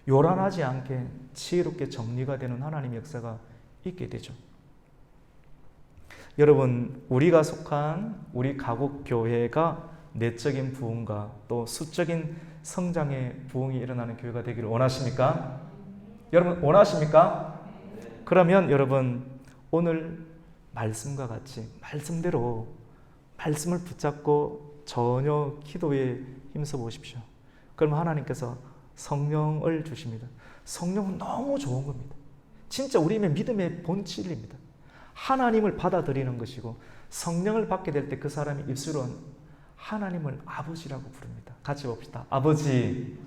S1: 요란하지 않게 지혜롭게 정리가 되는 하나님의 역사가 있게 되죠. 여러분 우리가 속한 우리 가곡교회가 내적인 부흥과 또 수적인 성장의 부흥이 일어나는 교회가 되기를 원하십니까? 여러분 원하십니까? 그러면 여러분 오늘 말씀과 같이 말씀대로 말씀을 붙잡고 전혀 기도에 힘써 보십시오. 그러면 하나님께서 성령을 주십니다. 성령은 너무 좋은 겁니다. 진짜 우리의 믿음의 본질입니다. 하나님을 받아들이는 것이고 성령을 받게 될 때 그 사람의 입술은 하나님을 아버지라고 부릅니다. 같이 봅시다. 아버지,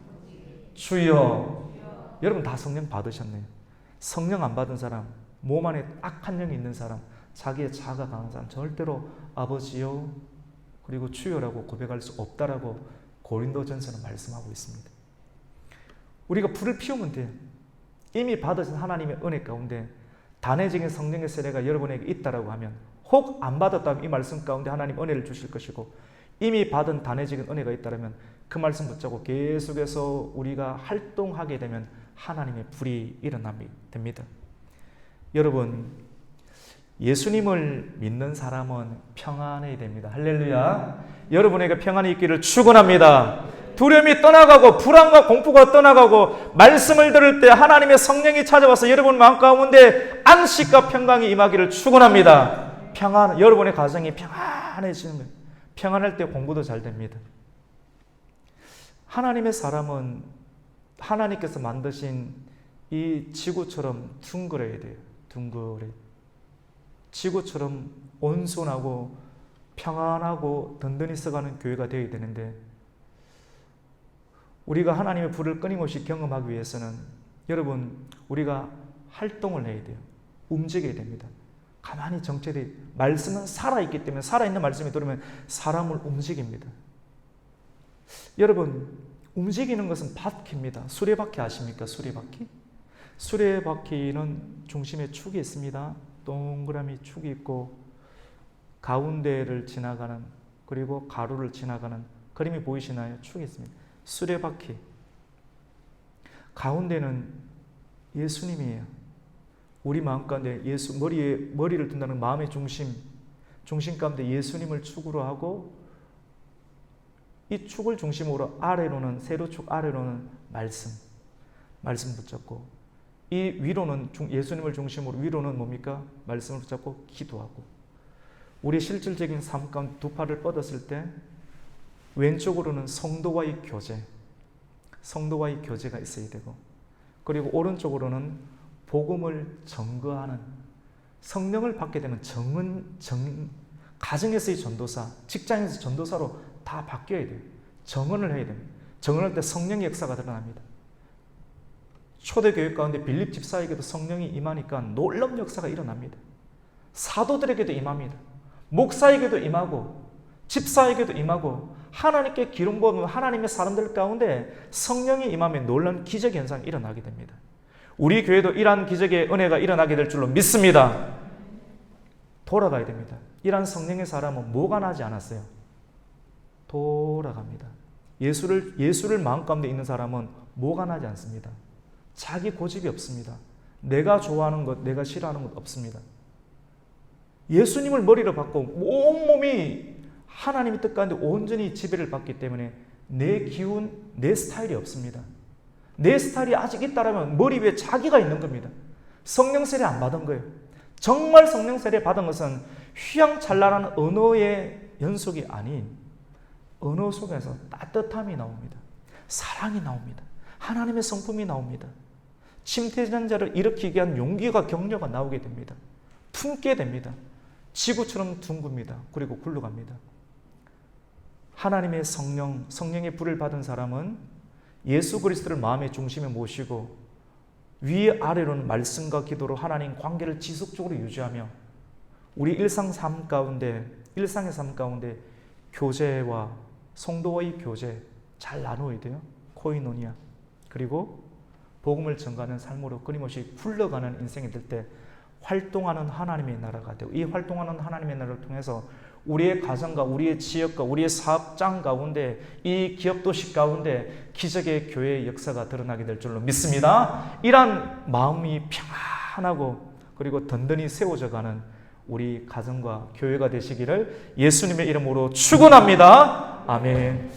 S1: 주여. 여러분 다 성령 받으셨네요. 성령 안 받은 사람, 몸 안에 악한 영이 있는 사람, 자기의 자아가 강한 사람 절대로 아버지요 그리고 주여라고 고백할 수 없다라고 고린도전서는 말씀하고 있습니다. 우리가 불을 피우면 돼요. 이미 받으신 하나님의 은혜 가운데 단회적인 성령의 세례가 여러분에게 있다라고 하면 혹 안 받았다면 이 말씀 가운데 하나님 은혜를 주실 것이고 이미 받은 단회적인 은혜가 있다면 그 말씀 붙잡고 계속해서 우리가 활동하게 되면 하나님의 불이 일어나게 됩니다. 여러분 예수님을 믿는 사람은 평안해야 됩니다. 할렐루야. 여러분에게 평안이 있기를 축원합니다. 두려움이 떠나가고 불안과 공포가 떠나가고 말씀을 들을 때 하나님의 성령이 찾아와서 여러분 마음 가운데 안식과 평강이 임하기를 축원합니다. 평안, 여러분의 가정이 평안해지는 거예요. 평안할 때 공부도 잘 됩니다. 하나님의 사람은 하나님께서 만드신 이 지구처럼 둥그러야 돼요. 둥그레. 지구처럼 온순하고 평안하고 든든히 써가는 교회가 되어야 되는데, 우리가 하나님의 불을 끊임없이 경험하기 위해서는 여러분, 우리가 활동을 해야 돼요. 움직여야 됩니다. 가만히 정체돼, 말씀은 살아있기 때문에 살아있는 말씀이 들으면 사람을 움직입니다. 여러분, 움직이는 것은 바퀴입니다. 수레바퀴 아십니까? 수레바퀴? 수레바퀴는 중심에 축이 있습니다. 동그라미 축이 있고 가운데를 지나가는, 그리고 가로를 지나가는 그림이 보이시나요? 축이 있습니다. 수레바퀴. 가운데는 예수님이에요. 우리 마음 가운데 머리를 둔다는 마음의 중심 가운데 예수님을 축으로 하고, 이 축을 중심으로 아래로는, 세로축 아래로는 말씀 붙잡고, 이 위로는 예수님을 중심으로, 위로는 뭡니까? 말씀을 붙잡고 기도하고. 우리 실질적인 삶 가운데 두 팔을 뻗었을 때 왼쪽으로는 성도와의 교제가 있어야 되고, 그리고 오른쪽으로는 복음을 증거하는, 성령을 받게 되면 가정에서의 전도사, 직장에서 전도사로 다 바뀌어야 돼요. 정언을 해야 됩니다. 정언할 때 성령의 역사가 드러납니다. 초대교회 가운데 빌립 집사에게도 성령이 임하니까 놀라운 역사가 일어납니다. 사도들에게도 임합니다. 목사에게도 임하고 집사에게도 임하고, 하나님께 기름 부으면 하나님의 사람들 가운데 성령이 임하면 놀라운 기적 현상이 일어나게 됩니다. 우리 교회도 이러한 기적의 은혜가 일어나게 될 줄로 믿습니다. 돌아가야 됩니다. 이러한 성령의 사람은 뭐가 나지 않았어요? 돌아갑니다. 예수를 마음 가운데 있는 사람은 뭐가 나지 않습니다. 자기 고집이 없습니다. 내가 좋아하는 것, 내가 싫어하는 것 없습니다. 예수님을 머리로 받고 온몸이 하나님의 뜻 가운데 온전히 지배를 받기 때문에 내 기운, 내 스타일이 없습니다. 내 스타일이 아직 있다면 머리 위에 자기가 있는 겁니다. 성령 세례 안 받은 거예요. 정말 성령 세례 받은 것은 휘황찬란한 언어의 연속이 아닌 언어 속에서 따뜻함이 나옵니다. 사랑이 나옵니다. 하나님의 성품이 나옵니다. 침태전 자를 일으키기 위한 용기가 격려가 나오게 됩니다. 품게 됩니다. 지구처럼 둥굽니다. 그리고 굴러갑니다. 하나님의 성령의 불을 받은 사람은 예수 그리스도를 마음의 중심에 모시고 위아래로는 말씀과 기도로 하나님 관계를 지속적으로 유지하며 우리 일상의 삶 가운데 교제와 성도와의 교제 잘 나누어야 돼요. 코이노니아. 그리고 복음을 전가하는 삶으로 끊임없이 굴러가는 인생이 될 때 활동하는 하나님의 나라가 되고, 이 활동하는 하나님의 나라를 통해서 우리의 가정과 우리의 지역과 우리의 사업장 가운데, 이 기업 도시 가운데 기적의 교회의 역사가 드러나게 될 줄로 믿습니다. 이러한 마음이 평안하고 그리고 든든히 세워져가는 우리 가정과 교회가 되시기를 예수님의 이름으로 축원합니다. 아멘.